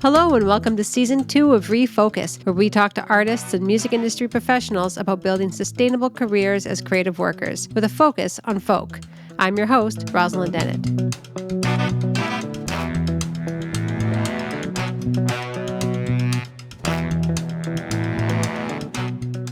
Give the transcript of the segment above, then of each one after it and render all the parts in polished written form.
Hello and welcome to Season 2 of ReFocus, where we talk to artists and music industry professionals about building sustainable careers as creative workers, with a focus on folk. I'm your host, Rosalind Dennett.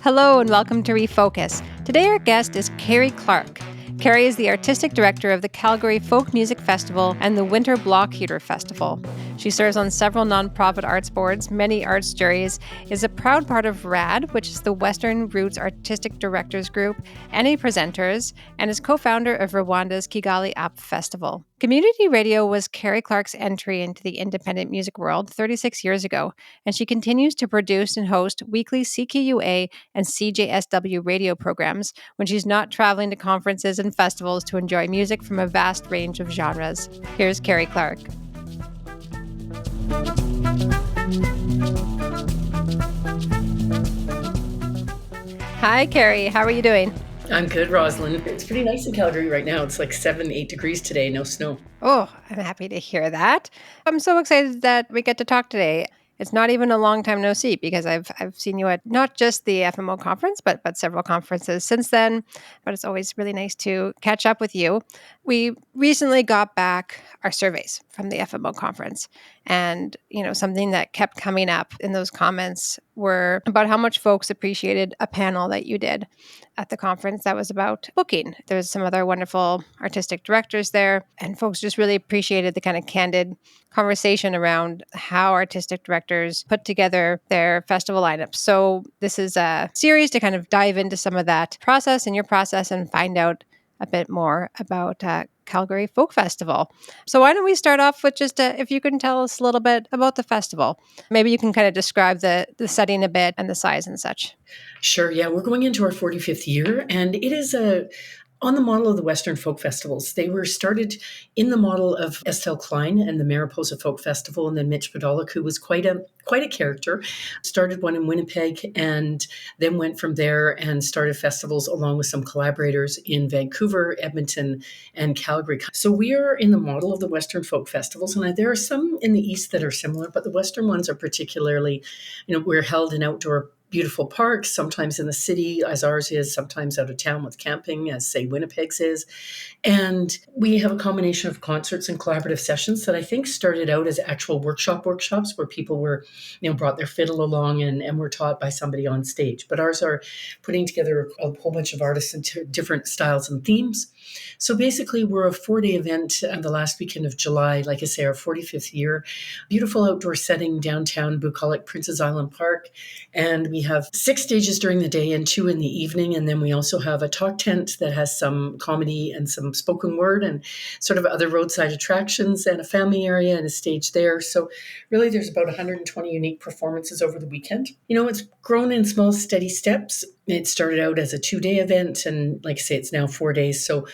Hello and welcome to ReFocus. Today our guest is Kerry Clarke. Kerry is the artistic director of the Calgary Folk Music Festival and the Winter Block Heater Festival. She serves on several nonprofit arts boards, many arts juries, is a proud part of RAD, which is the Western Roots Artistic Directors Group, NApresenters, and is co-founder of Rwanda's KigaliUp Festival. Community radio was Kerry Clarke's entry into the independent music world 36 years ago, and she continues to produce and host weekly CKUA and CJSW radio programs when she's not traveling to conferences and festivals to enjoy music from a vast range of genres. Here's Kerry Clarke. Hi, Kerry. How are you doing? I'm good, Rosalind. It's pretty nice in Calgary right now. It's like 7-8 degrees today, no snow. Oh, I'm happy to hear that. I'm so excited that we get to talk today. It's not even a long time no see because I've seen you at not just the FMO conference, but several conferences since then. But it's always really nice to catch up with you. We recently got back our surveys from the FMO conference. And, something that kept coming up in those comments were about how much folks appreciated a panel that you did at the conference that was about booking. There's some other wonderful artistic directors there, and folks just really appreciated the kind of candid conversation around how artistic directors put together their festival lineup. So this is a series to kind of dive into some of that process and your process and find out a bit more about Calgary Folk Festival. So why don't we start off with just if you can tell us a little bit about the festival. Maybe you can kind of describe the setting a bit and the size and such. Sure, yeah. We're going into our 45th year, and it is on the model of the Western Folk Festivals. They were started in the model of Estelle Klein and the Mariposa Folk Festival, and then Mitch Podolak, who was quite a character, started one in Winnipeg and then went from there and started festivals along with some collaborators in Vancouver, Edmonton, and Calgary. So we are in the model of the Western Folk Festivals, and there are some in the East that are similar, but the Western ones are particularly, we're held in outdoor beautiful parks, sometimes in the city, as ours is, sometimes out of town with camping, as, say, Winnipeg's is. And we have a combination of concerts and collaborative sessions that I think started out as actual workshops where people were, brought their fiddle along and were taught by somebody on stage. But ours are putting together a whole bunch of artists into different styles and themes. So basically, we're a 4-day event the last weekend of July, like I say, our 45th year. Beautiful outdoor setting downtown Bucolic, Prince's Island Park. And we have 6 stages during the day and 2 in the evening. And then we also have a talk tent that has some comedy and some spoken word and sort of other roadside attractions and a family area and a stage there. So really, there's about 120 unique performances over the weekend. It's grown in small, steady steps. It started out as a 2-day event, and like I say, it's now 4 days. So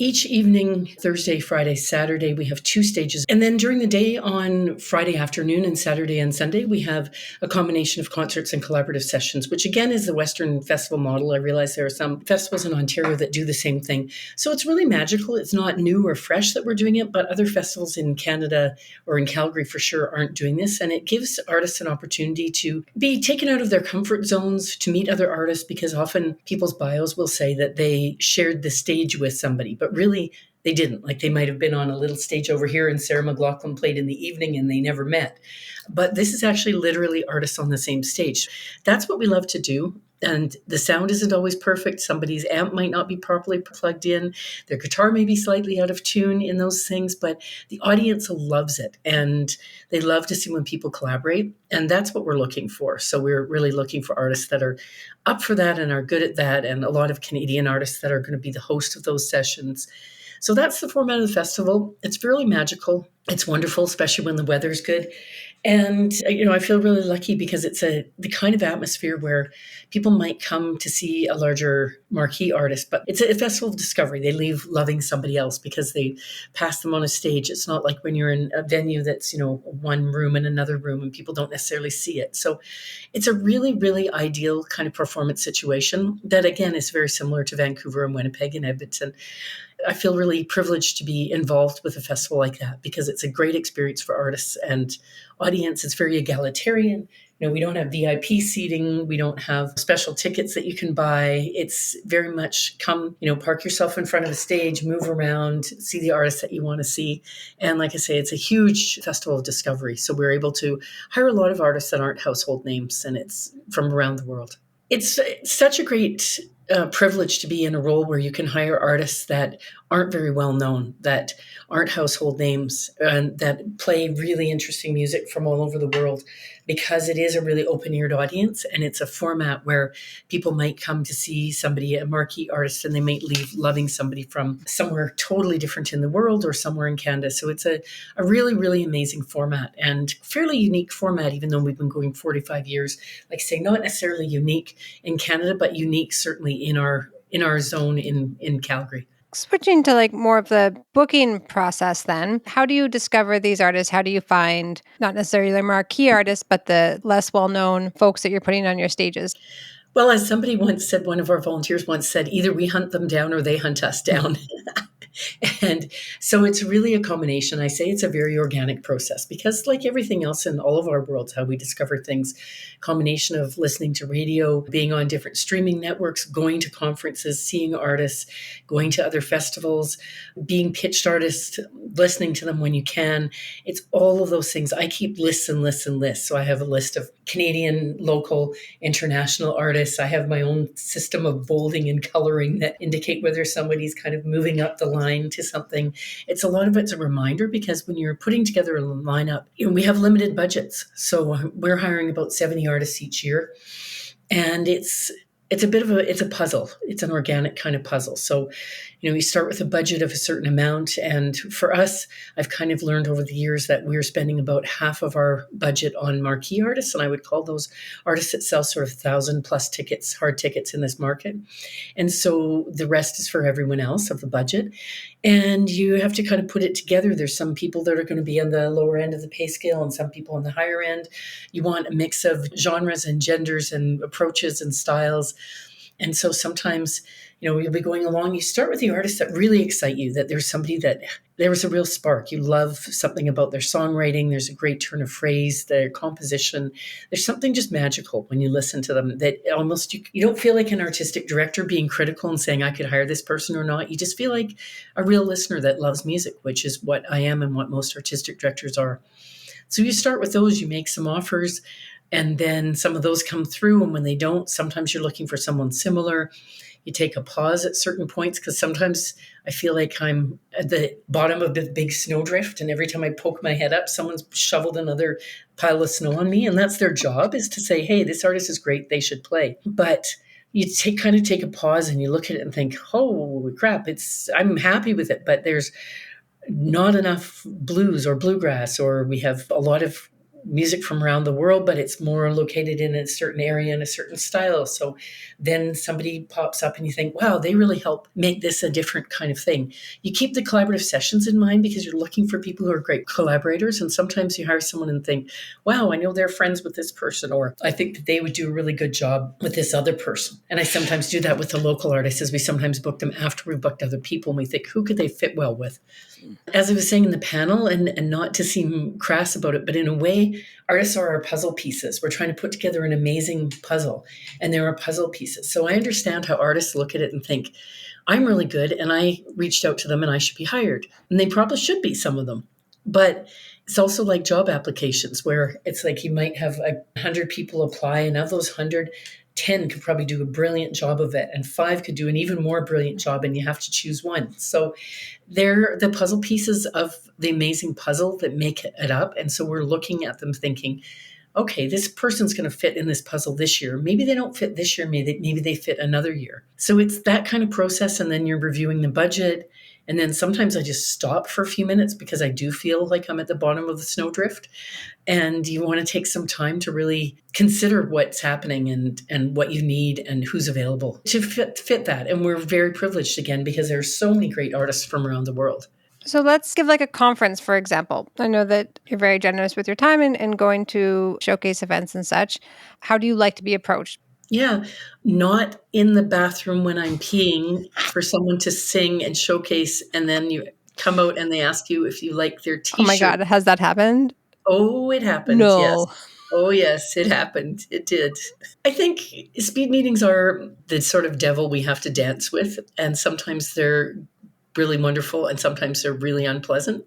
each evening, Thursday, Friday, Saturday, we have 2 stages. And then during the day on Friday afternoon and Saturday and Sunday, we have a combination of concerts and collaborative sessions, which again is the Western festival model. I realize there are some festivals in Ontario that do the same thing. So it's really magical. It's not new or fresh that we're doing it, but other festivals in Canada or in Calgary for sure aren't doing this. And it gives artists an opportunity to be taken out of their comfort zones, to meet other artists, because often people's bios will say that they shared the stage with somebody, but really they didn't. Like, they might have been on a little stage over here and Sarah McLachlan played in the evening and they never met. But this is actually literally artists on the same stage. That's what we love to do. And the sound isn't always perfect. Somebody's amp might not be properly plugged in. Their guitar may be slightly out of tune in those things, but the audience loves it. And they love to see when people collaborate. And that's what we're looking for. So we're really looking for artists that are up for that and are good at that. And a lot of Canadian artists that are going to be the host of those sessions. So that's the format of the festival. It's really magical. It's wonderful, especially when the weather's good. And, I feel really lucky because it's the kind of atmosphere where people might come to see a larger marquee artist, but it's a festival of discovery. They leave loving somebody else because they pass them on a stage. It's not like when you're in a venue that's, one room and another room and people don't necessarily see it. So it's a really, really ideal kind of performance situation that, again, is very similar to Vancouver and Winnipeg and Edmonton. I feel really privileged to be involved with a festival like that because it's a great experience for artists and audience. It's very egalitarian. We don't have VIP seating. We don't have special tickets that you can buy. It's very much come, park yourself in front of the stage, move around, see the artists that you want to see. And like I say, it's a huge festival of discovery. So we're able to hire a lot of artists that aren't household names, and it's from around the world. It's such a great privilege to be in a role where you can hire artists that aren't very well known, that aren't household names, and that play really interesting music from all over the world, because it is a really open-eared audience, and it's a format where people might come to see somebody, a marquee artist, and they might leave loving somebody from somewhere totally different in the world or somewhere in Canada. So it's a really, really amazing format and fairly unique format, even though we've been going 45 years. Like I say, not necessarily unique in Canada, but unique certainly in our zone in Calgary. Switching to like more of the booking process then, how do you discover these artists? How do you find not necessarily the marquee artists, but the less well-known folks that you're putting on your stages? Well, as somebody once said, one of our volunteers once said, either we hunt them down or they hunt us down. And so it's really a combination. I say it's a very organic process because, like everything else in all of our worlds, how we discover things, combination of listening to radio, being on different streaming networks, going to conferences, seeing artists, going to other festivals, being pitched artists, listening to them when you can. It's all of those things. I keep lists and lists and lists. So I have a list of Canadian, local, international artists. I have my own system of bolding and coloring that indicate whether somebody's kind of moving up the line to something. It's a lot of it's a reminder, because when you're putting together a lineup, we have limited budgets. So we're hiring about 70 artists each year. And it's a bit of it's a puzzle. It's an organic kind of puzzle. So, you start with a budget of a certain amount. And for us, I've kind of learned over the years that we're spending about half of our budget on marquee artists. And I would call those artists that sell sort of 1,000 plus tickets, hard tickets in this market. And so the rest is for everyone else of the budget. And you have to kind of put it together. There's some people that are going to be on the lower end of the pay scale and some people on the higher end. You want a mix of genres and genders and approaches and styles. And so sometimes, you'll be going along, you start with the artists that really excite you, that there's somebody that there was a real spark. You love something about their songwriting. There's a great turn of phrase, their composition. There's something just magical when you listen to them that almost you don't feel like an artistic director being critical and saying, I could hire this person or not. You just feel like a real listener that loves music, which is what I am and what most artistic directors are. So you start with those, you make some offers, and then some of those come through. And when they don't, sometimes you're looking for someone similar. You take a pause at certain points, because sometimes I feel like I'm at the bottom of the big snowdrift, and every time I poke my head up, someone's shoveled another pile of snow on me, and that's their job, is to say, hey, this artist is great, they should play. But you kind of take a pause and you look at it and think, holy crap, I'm happy with it, but there's not enough blues or bluegrass, or we have a lot of music from around the world, but it's more located in a certain area in a certain style. So then somebody pops up and you think, wow, they really help make this a different kind of thing. You keep the collaborative sessions in mind, because you're looking for people who are great collaborators. And sometimes you hire someone and think, wow, I know they're friends with this person, or I think that they would do a really good job with this other person. And I sometimes do that with the local artists, as we sometimes book them after we've booked other people, and we think, who could they fit well with? As I was saying in the panel, and not to seem crass about it, but in a way, artists are our puzzle pieces. We're trying to put together an amazing puzzle, and there are puzzle pieces. So I understand how artists look at it and think, I'm really good, and I reached out to them and I should be hired. And they probably should be, some of them. But it's also like job applications, where it's like you might have 100 people apply, and of those 100, 10 could probably do a brilliant job of it, and 5 could do an even more brilliant job, and you have to choose one. So they're the puzzle pieces of the amazing puzzle that make it up. And so we're looking at them thinking, okay, this person's going to fit in this puzzle this year. Maybe they don't fit this year. Maybe they fit another year. So it's that kind of process. And then you're reviewing the budget. And then sometimes I just stop for a few minutes, because I do feel like I'm at the bottom of the snowdrift. And you want to take some time to really consider what's happening and what you need and who's available to fit that. And we're very privileged, again, because there's so many great artists from around the world. So let's give like a conference, for example. I know that you're very generous with your time and going to showcase events and such. How do you like to be approached? Yeah, not in the bathroom when I'm peeing for someone to sing and showcase, and then you come out and they ask you if you like their Oh my T-shirt. God, has that happened? Oh, it happened, yes. No. Oh, yes, it happened. It did. I think speed meetings are the sort of devil we have to dance with, and sometimes they're really wonderful and sometimes they're really unpleasant.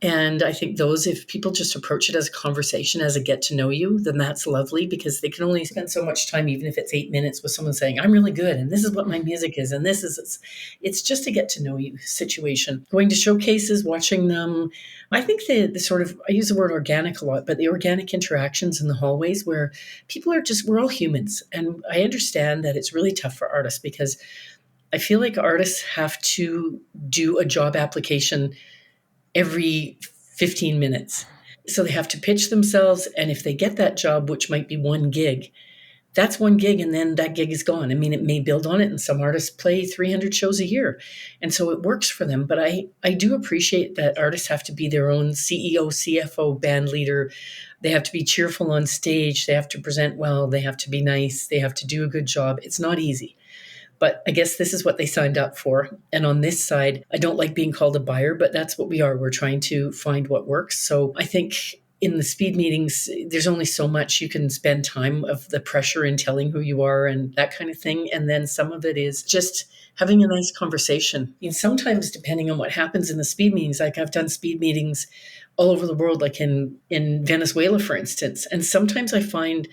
And I think those, if people just approach it as a conversation, as a get to know you, then that's lovely because they can only spend so much time, even if it's 8 minutes, with someone saying, I'm really good and this is what my music is. And this is, it's just a get to know you situation. Going to showcases, watching them. I think the sort of, I use the word organic a lot, but the organic interactions in the hallways where people are just, we're all humans. And I understand that it's really tough for artists because I feel like artists have to do a job application every 15 minutes. So they have to pitch themselves. And if they get that job, which might be one gig, that's one gig and then that gig is gone. I mean, it may build on it, and some artists play 300 shows a year. And so it works for them. But I do appreciate that artists have to be their own CEO, CFO, band leader. They have to be cheerful on stage. They have to present well. They have to be nice. They have to do a good job. It's not easy. But I guess this is what they signed up for. And on this side, I don't like being called a buyer, but that's what we are. We're trying to find what works. So I think in the speed meetings, there's only so much you can spend time of the pressure in telling who you are and that kind of thing. And then some of it is just having a nice conversation. And sometimes, depending on what happens in the speed meetings, like I've done speed meetings all over the world, like in Venezuela, for instance. And sometimes I find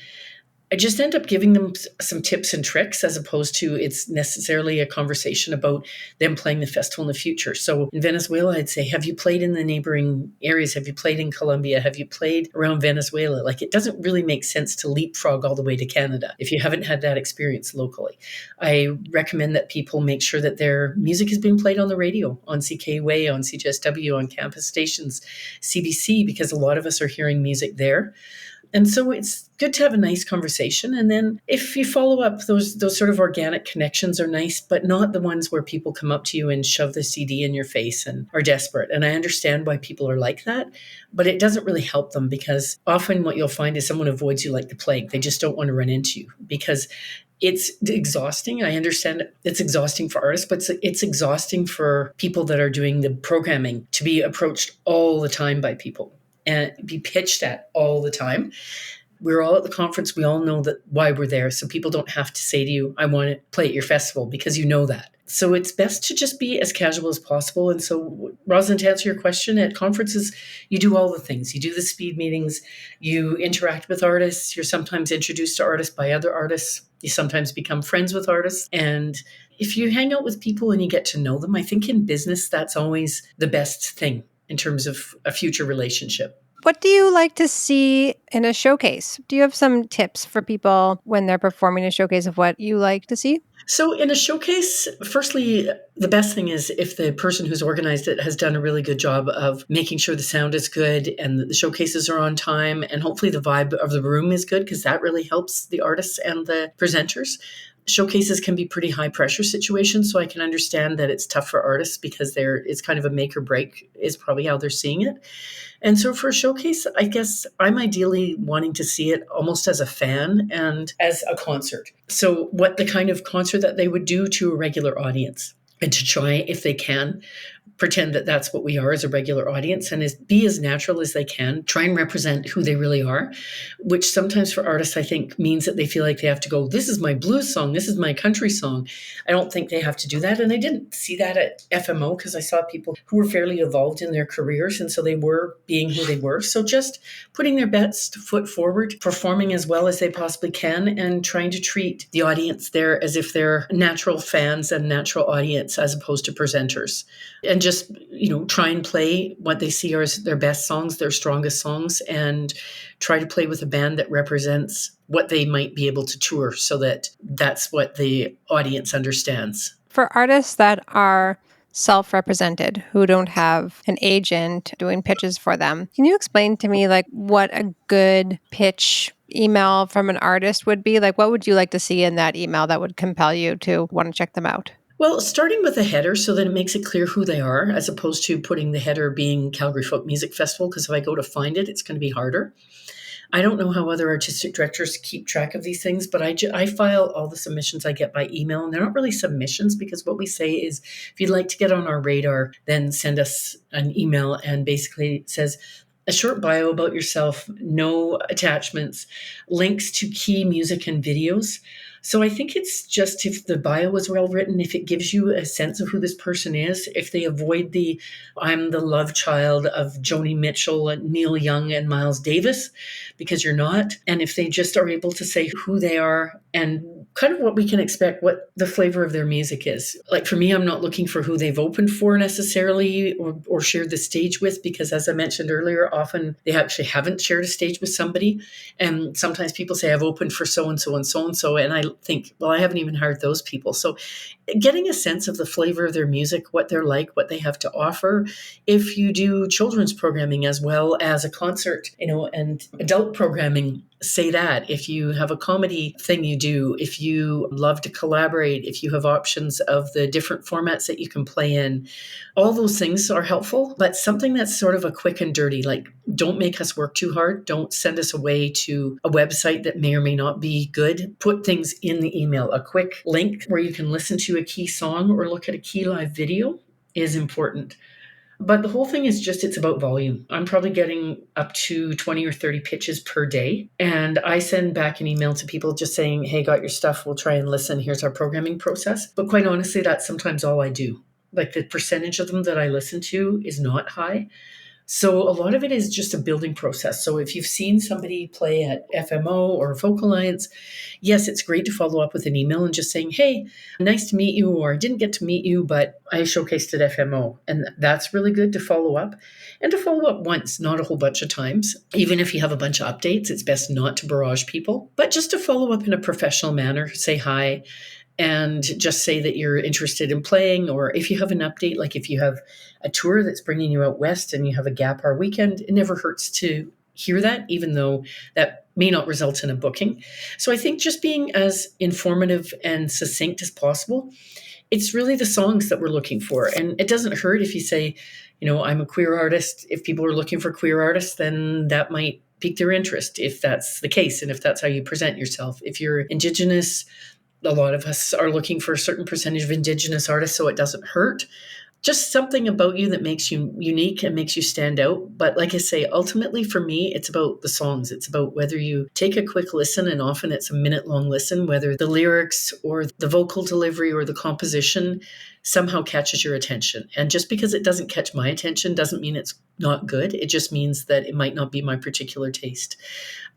I just end up giving them some tips and tricks as opposed to it's necessarily a conversation about them playing the festival in the future. So in Venezuela, I'd say, have you played in the neighboring areas? Have you played in Colombia? Have you played around Venezuela? Like, it doesn't really make sense to leapfrog all the way to Canada if you haven't had that experience locally. I recommend that people make sure that their music is being played on the radio, on CKUA, on CJSW, on campus stations, CBC, because a lot of us are hearing music there. And so it's good to have a nice conversation. And then if you follow up, those sort of organic connections are nice, but not the ones where people come up to you and shove the CD in your face and are desperate. And I understand why people are like that, but it doesn't really help them because often what you'll find is someone avoids you like the plague. They just don't want to run into you because it's exhausting. I understand it's exhausting for artists, but it's exhausting for people that are doing the programming to be approached all the time by people and be pitched at all the time. We're all at the conference. We all know that why we're there. So people don't have to say to you, I want to play at your festival because you know that. So it's best to just be as casual as possible. And so, Rosalind, to answer your question, at conferences, you do all the things. You do the speed meetings, you interact with artists, you're sometimes introduced to artists by other artists, you sometimes become friends with artists. And if you hang out with people and you get to know them, I think in business, that's always the best thing in terms of a future relationship. What do you like to see in a showcase? Do you have some tips for people when they're performing a showcase of what you like to see? So in a showcase, firstly, the best thing is if the person who's organized it has done a really good job of making sure the sound is good and the showcases are on time and hopefully the vibe of the room is good because that really helps the artists and the presenters. Showcases can be pretty high pressure situations, so I can understand that it's tough for artists because it's kind of a make or break is probably how they're seeing it. And so for a showcase, I guess I'm ideally wanting to see it almost as a fan and as a concert. So what the kind of concert that they would do to a regular audience and to try, if they can, pretend that that's what we are as a regular audience and be as natural as they can, try and represent who they really are, which sometimes for artists, I think means that they feel like they have to go, this is my blues song, this is my country song. I don't think they have to do that. And I didn't see that at FMO because I saw people who were fairly evolved in their careers. And so they were being who they were. So just putting their best foot forward, performing as well as they possibly can, and trying to treat the audience there as if they're natural fans and natural audience as opposed to presenters. And just, try and play what they see as their best songs, their strongest songs, and try to play with a band that represents what they might be able to tour so that that's what the audience understands. For artists that are self-represented, who don't have an agent doing pitches for them, can you explain to me what a good pitch email from an artist would be? What would you like to see in that email that would compel you to want to check them out? Well, starting with a header so that it makes it clear who they are, as opposed to putting the header being Calgary Folk Music Festival, because if I go to find it, it's going to be harder. I don't know how other artistic directors keep track of these things, but I file all the submissions I get by email, and they're not really submissions because what we say is, if you'd like to get on our radar, then send us an email, and basically it says a short bio about yourself, no attachments, links to key music and videos. So I think it's just if the bio is well written, if it gives you a sense of who this person is, if they avoid the I'm the love child of Joni Mitchell and Neil Young and Miles Davis, because you're not. And if they just are able to say who they are and kind of what we can expect, what the flavor of their music is. Like for me, I'm not looking for who they've opened for necessarily or shared the stage with, because as I mentioned earlier, often they actually haven't shared a stage with somebody. And sometimes people say, I've opened for so-and-so and so-and-so. And I think, well, I haven't even hired those people. So getting a sense of the flavor of their music, what they're like, what they have to offer. If you do children's programming as well as a concert, and adult programming, say that. If you have a comedy thing you do, if you love to collaborate, if you have options of the different formats that you can play in, all those things are helpful. But something that's sort of a quick and dirty, like don't make us work too hard. Don't send us away to a website that may or may not be good. Put things in the email. A quick link where you can listen to a key song or look at a key live video is important. But the whole thing is just, it's about volume. I'm probably getting up to 20 or 30 pitches per day. And I send back an email to people just saying, hey, got your stuff. We'll try and listen. Here's our programming process. But quite honestly, that's sometimes all I do. Like the percentage of them that I listen to is not high. So a lot of it is just a building process. So if you've seen somebody play at FMO or Folk Alliance, yes, it's great to follow up with an email and just saying, hey, nice to meet you, or I didn't get to meet you, but I showcased at FMO. And that's really good to follow up. And to follow up once, not a whole bunch of times. Even if you have a bunch of updates, it's best not to barrage people, but just to follow up in a professional manner, say hi, and just say that you're interested in playing. Or if you have an update, like if you have a tour that's bringing you out west and you have a gap hour weekend, it never hurts to hear that, even though that may not result in a booking. So I think just being as informative and succinct as possible. It's really the songs that we're looking for. And it doesn't hurt if you say, I'm a queer artist. If people are looking for queer artists, then that might pique their interest if that's the case and if that's how you present yourself. If you're Indigenous, a lot of us are looking for a certain percentage of Indigenous artists, so it doesn't hurt. Just something about you that makes you unique and makes you stand out. But like I say, ultimately for me, it's about the songs. It's about whether you take a quick listen, and often it's a minute-long listen, whether the lyrics or the vocal delivery or the composition somehow catches your attention. And just because it doesn't catch my attention doesn't mean it's not good. It just means that it might not be my particular taste.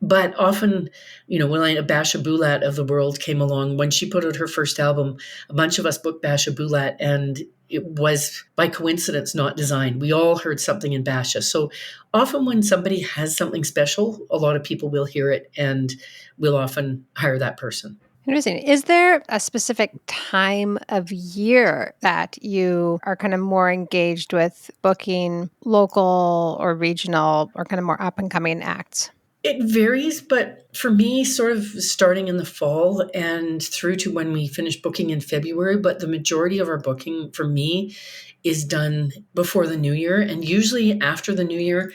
But often, when Basha Bulat of the world came along, when she put out her first album, a bunch of us booked Basha Bulat, and it was by coincidence, not design. We all heard something in Basha. So often when somebody has something special, a lot of people will hear it and will often hire that person. Interesting. Is there a specific time of year that you are kind of more engaged with booking local or regional or kind of more up and coming acts? It varies, but for me, sort of starting in the fall and through to when we finish booking in February, but the majority of our booking for me is done before the new year. And usually after the new year,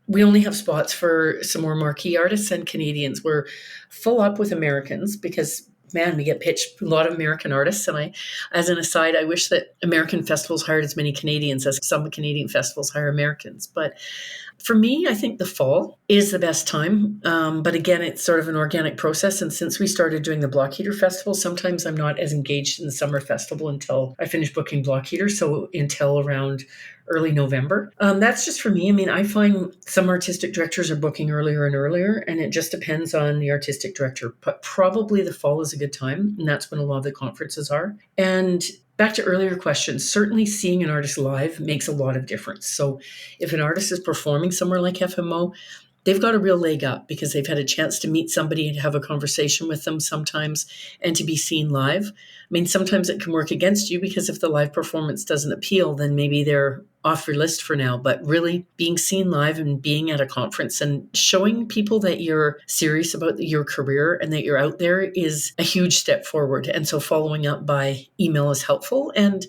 we only have spots for some more marquee artists and Canadians. We're full up with Americans because, man, we get pitched a lot of American artists. And as an aside, I wish that American festivals hired as many Canadians as some Canadian festivals hire Americans. But for me, I think the fall is the best time. But again, it's sort of an organic process. And since we started doing the Block Heater Festival, sometimes I'm not as engaged in the summer festival until I finish booking Block Heater. So until around early November. That's just for me. I mean, I find some artistic directors are booking earlier and earlier, and it just depends on the artistic director. But probably the fall is a good time, and that's when a lot of the conferences are. And back to earlier questions, certainly seeing an artist live makes a lot of difference. So if an artist is performing somewhere like FMO, they've got a real leg up because they've had a chance to meet somebody and have a conversation with them sometimes and to be seen live. I mean, sometimes it can work against you because if the live performance doesn't appeal, then maybe they're off your list for now. But really being seen live and being at a conference and showing people that you're serious about your career and that you're out there is a huge step forward. And so following up by email is helpful. And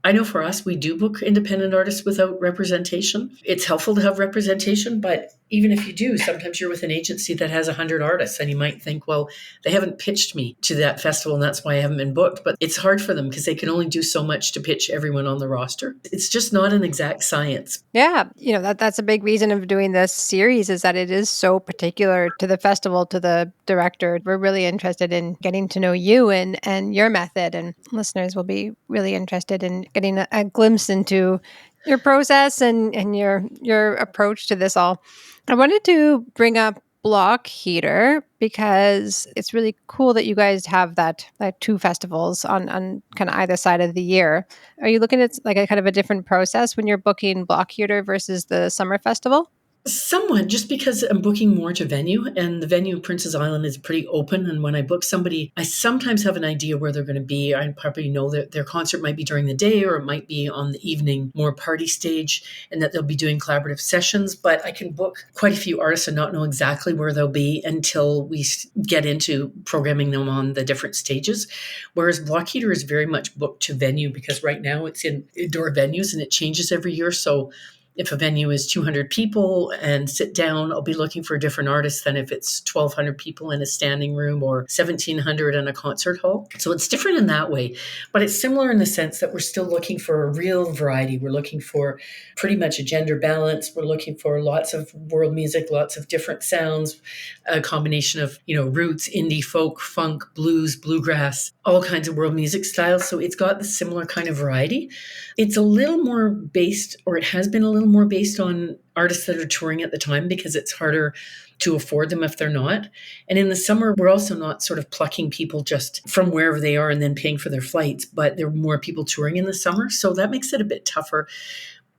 I know for us, we do book independent artists without representation. It's helpful to have representation, but even if you do, sometimes you're with an agency that has 100 artists and you might think, well, they haven't pitched me to that festival and that's why I haven't been booked. But it's hard for them because they can only do so much to pitch everyone on the roster. It's just not an exact science. Yeah, that's a big reason of doing this series is that it is so particular to the festival, to the director. We're really interested in getting to know you and your method, and listeners will be really interested in getting a glimpse into your process and your approach to this all. I wanted to bring up Block Heater because it's really cool that you guys have that two festivals on kind of either side of the year. Are you looking at like a kind of a different process when you're booking Block Heater versus the summer festival? Somewhat, just because I'm booking more to venue, and the venue in Princess Island is pretty open. And when I book somebody, I sometimes have an idea where they're going to be. I probably know that their concert might be during the day or it might be on the evening, more party stage, and that they'll be doing collaborative sessions. But I can book quite a few artists and not know exactly where they'll be until we get into programming them on the different stages. Whereas Block Heater is very much booked to venue because right now it's in indoor venues and it changes every year. So if a venue is 200 people and sit down, I'll be looking for different artists than if it's 1,200 people in a standing room or 1,700 in a concert hall. So it's different in that way, but it's similar in the sense that we're still looking for a real variety. We're looking for pretty much a gender balance. We're looking for lots of world music, lots of different sounds, a combination of, roots, indie, folk, funk, blues, bluegrass, all kinds of world music styles. So it's got the similar kind of variety. It's a little more based, or it has been a little more based on artists that are touring at the time because it's harder to afford them if they're not. And in the summer, we're also not sort of plucking people just from wherever they are and then paying for their flights, but there are more people touring in the summer. So that makes it a bit tougher.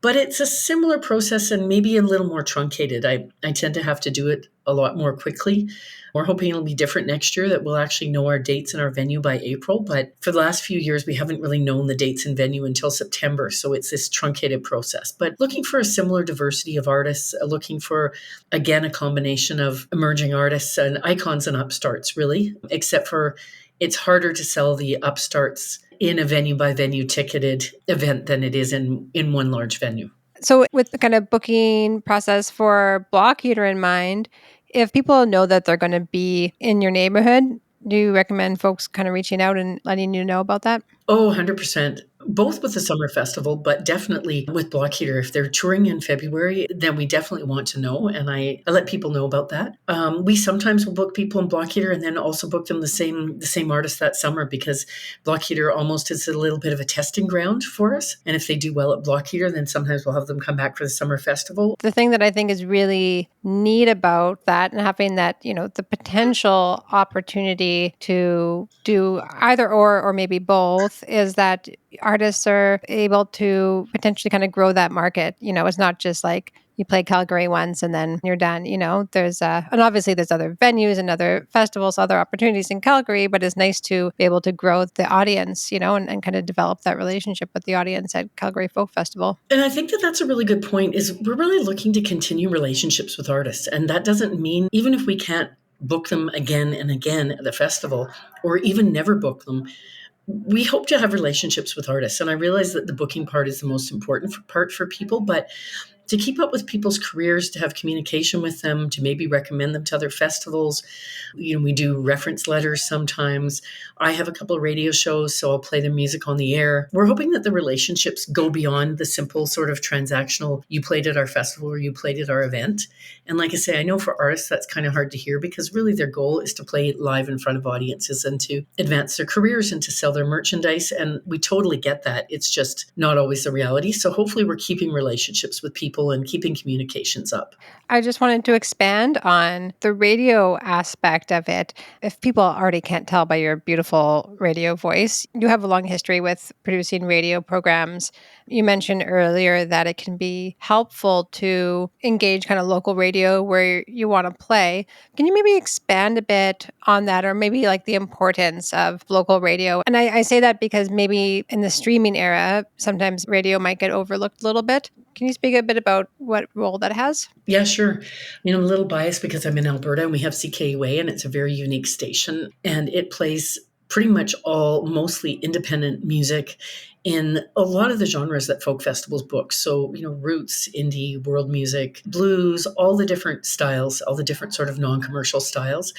But it's a similar process and maybe a little more truncated. I tend to have to do it a lot more quickly. We're hoping it'll be different next year, that we'll actually know our dates and our venue by April. But for the last few years, we haven't really known the dates and venue until September. So it's this truncated process. But looking for a similar diversity of artists, looking for, again, a combination of emerging artists and icons and upstarts, really, except for it's harder to sell the upstarts in a venue by venue ticketed event than it is in one large venue. So with the kind of booking process for Block Heater in mind, if people know that they're going to be in your neighborhood, do you recommend folks kind of reaching out and letting you know about that? Oh, 100%. Both with the summer festival, but definitely with Block Heater. If they're touring in February, then we definitely want to know. And I let people know about that. We sometimes will book people in Block Heater and then also book them the same artist that summer, because Block Heater almost is a little bit of a testing ground for us. And if they do well at Block Heater, then sometimes we'll have them come back for the summer festival. The thing that I think is really neat about that and having that, the potential opportunity to do either or maybe both is that artists are able to potentially kind of grow that market. It's not just like you play Calgary once and then you're done. There's and obviously there's other venues and other festivals, other opportunities in Calgary, but it's nice to be able to grow the audience, and kind of develop that relationship with the audience at Calgary Folk Festival. And I think that that's a really good point, is we're really looking to continue relationships with artists. And that doesn't mean, even if we can't book them again and again at the festival, or even never book them, we hope to have relationships with artists. And I realize that the booking part is the most important part for people, but to keep up with people's careers, to have communication with them, to maybe recommend them to other festivals. We do reference letters sometimes. I have a couple of radio shows, so I'll play their music on the air. We're hoping that the relationships go beyond the simple sort of transactional, you played at our festival or you played at our event. And like I say, I know for artists that's kind of hard to hear, because really their goal is to play live in front of audiences and to advance their careers and to sell their merchandise. And we totally get that. It's just not always the reality. So hopefully we're keeping relationships with people and keeping communications up. I just wanted to expand on the radio aspect of it. If people already can't tell by your beautiful radio voice, you have a long history with producing radio programs. You mentioned earlier that it can be helpful to engage kind of local radio where you want to play. Can you maybe expand a bit on that, or maybe like the importance of local radio? And I say that because maybe in the streaming era, sometimes radio might get overlooked a little bit. Can you speak a bit about what role that has? Yeah, sure. I'm a little biased because I'm in Alberta and we have CKUA, and it's a very unique station, and it plays pretty much all mostly independent music in a lot of the genres that folk festivals book. So, roots, indie, world music, blues, all the different styles, all the different sort of non-commercial styles.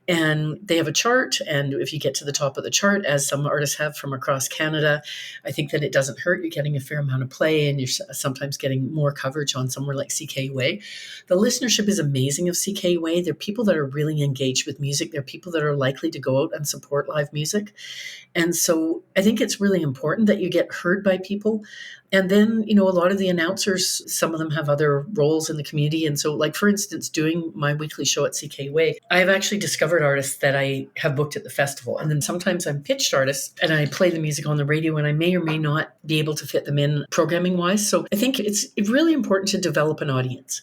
And they have a chart. And if you get to the top of the chart, as some artists have from across Canada, I think that it doesn't hurt. You're getting a fair amount of play, and you're sometimes getting more coverage on somewhere like CKUA. The listenership is amazing of CKUA. They're people that are really engaged with music. They're people that are likely to go out and support live music. And so I think it's really important that you get heard by people. And then, a lot of the announcers, some of them have other roles in the community. And so, like, for instance, doing my weekly show at CKUA, I have actually discovered artists that I have booked at the festival. And then sometimes I'm pitched artists and I play the music on the radio, and I may or may not be able to fit them in programming wise. So I think it's really important to develop an audience.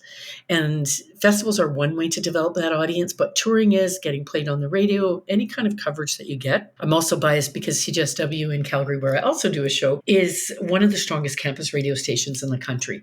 And festivals are one way to develop that audience, but touring is getting played on the radio, any kind of coverage that you get. I'm also biased because CJSW in Calgary, where I also do a show, is one of the strongest campus radio stations in the country.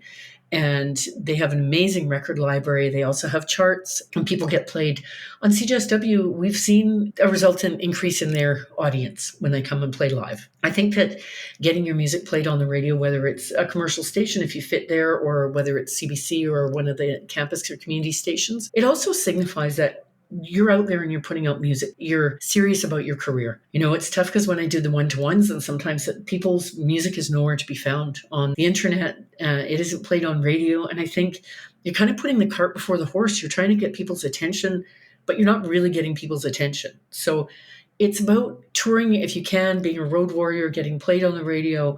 And they have an amazing record library. They also have charts, and people get played. On CJSW, we've seen a resultant increase in their audience when they come and play live. I think that getting your music played on the radio, whether it's a commercial station, if you fit there, or whether it's CBC or one of the campus or community stations, it also signifies that you're out there and you're putting out music. You're serious about your career. It's tough because when I do the one-to-ones, and sometimes people's music is nowhere to be found on the internet. It isn't played on radio. And I think you're kind of putting the cart before the horse. You're trying to get people's attention, but you're not really getting people's attention. So it's about touring if you can, being a road warrior, getting played on the radio,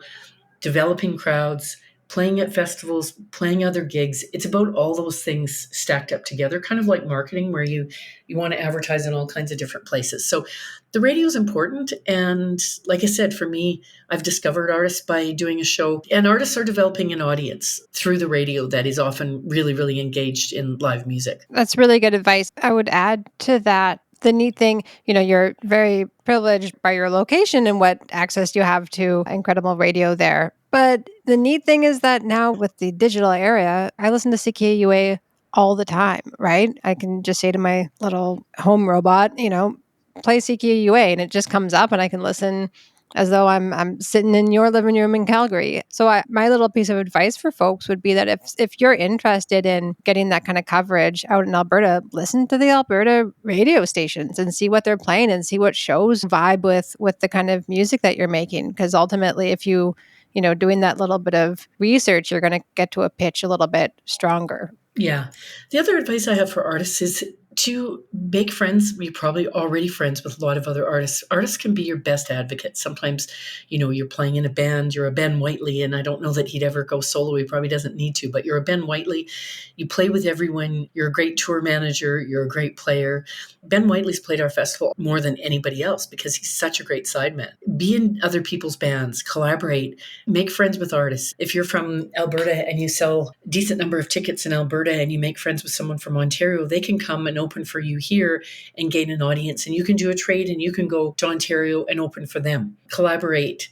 developing crowds, playing at festivals, playing other gigs. It's about all those things stacked up together, kind of like marketing, where you want to advertise in all kinds of different places. So the radio is important. And like I said, for me, I've discovered artists by doing a show, and artists are developing an audience through the radio that is often really, really engaged in live music. That's really good advice. I would add to that, the neat thing, you're very privileged by your location and what access you have to incredible radio there. But the neat thing is that now with the digital era, I listen to CKUA all the time, right? I can just say to my little home robot, play CKUA, and it just comes up and I can listen as though I'm sitting in your living room in Calgary. So my little piece of advice for folks would be that if you're interested in getting that kind of coverage out in Alberta, listen to the Alberta radio stations and see what they're playing and see what shows vibe with the kind of music that you're making. Because ultimately, if doing that little bit of research, you're going to get to a pitch a little bit stronger. Yeah. The other advice I have for artists is to make friends. You're probably already friends with a lot of other artists. Artists can be your best advocates. Sometimes, you're playing in a band, you're a Ben Whiteley, and I don't know that he'd ever go solo. He probably doesn't need to, but you're a Ben Whiteley. You play with everyone. You're a great tour manager. You're a great player. Ben Whiteley's played our festival more than anybody else because he's such a great sideman. Be in other people's bands, collaborate, make friends with artists. If you're from Alberta and you sell a decent number of tickets in Alberta and you make friends with someone from Ontario, they can come and open for you here and gain an audience, and you can do a trade and you can go to Ontario and open for them. Collaborate.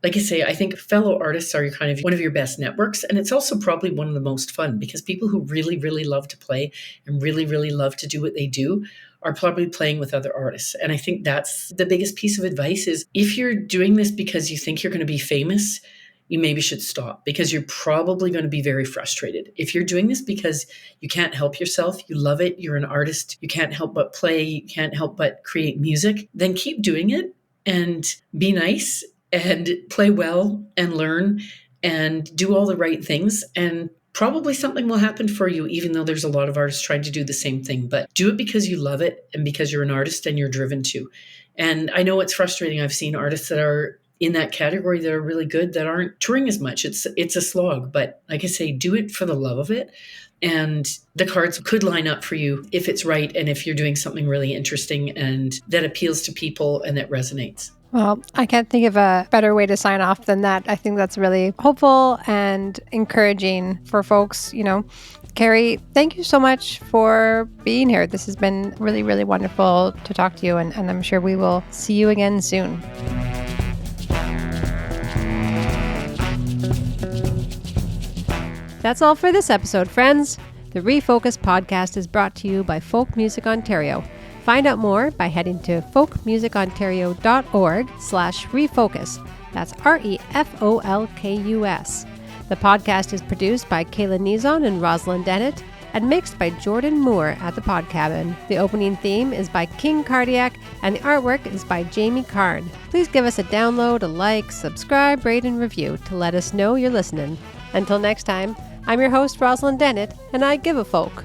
Like I say, I think fellow artists are kind of one of your best networks, and it's also probably one of the most fun because people who really, really love to play and really, really love to do what they do are probably playing with other artists. And I think that's the biggest piece of advice is if you're doing this because you think you're going to be famous, you maybe should stop because you're probably going to be very frustrated. If you're doing this because you can't help yourself, you love it, you're an artist, you can't help but play, you can't help but create music, then keep doing it and be nice and play well and learn and do all the right things. And probably something will happen for you, even though there's a lot of artists trying to do the same thing. But do it because you love it and because you're an artist and you're driven to. And I know it's frustrating. I've seen artists that are in that category that are really good that aren't touring as much. It's a slog, but like I say, do it for the love of it. And the cards could line up for you if it's right and if you're doing something really interesting and that appeals to people and that resonates. Well, I can't think of a better way to sign off than that. I think that's really hopeful and encouraging for folks. Kerry, thank you so much for being here. This has been really, really wonderful to talk to you, and I'm sure we will see you again soon. That's all for this episode, friends. The Refocus podcast is brought to you by Folk Music Ontario. Find out more by heading to folkmusicontario.org/refocus. That's ReFolkus. The podcast is produced by Kayla Nizon and Rosalind Dennett and mixed by Jordan Moore at the Pod Cabin. The opening theme is by King Cardiac, and the artwork is by Jamie Card. Please give us a download, a like, subscribe, rate, and review to let us know you're listening. Until next time, I'm your host, Rosalind Dennett, and I give a folk.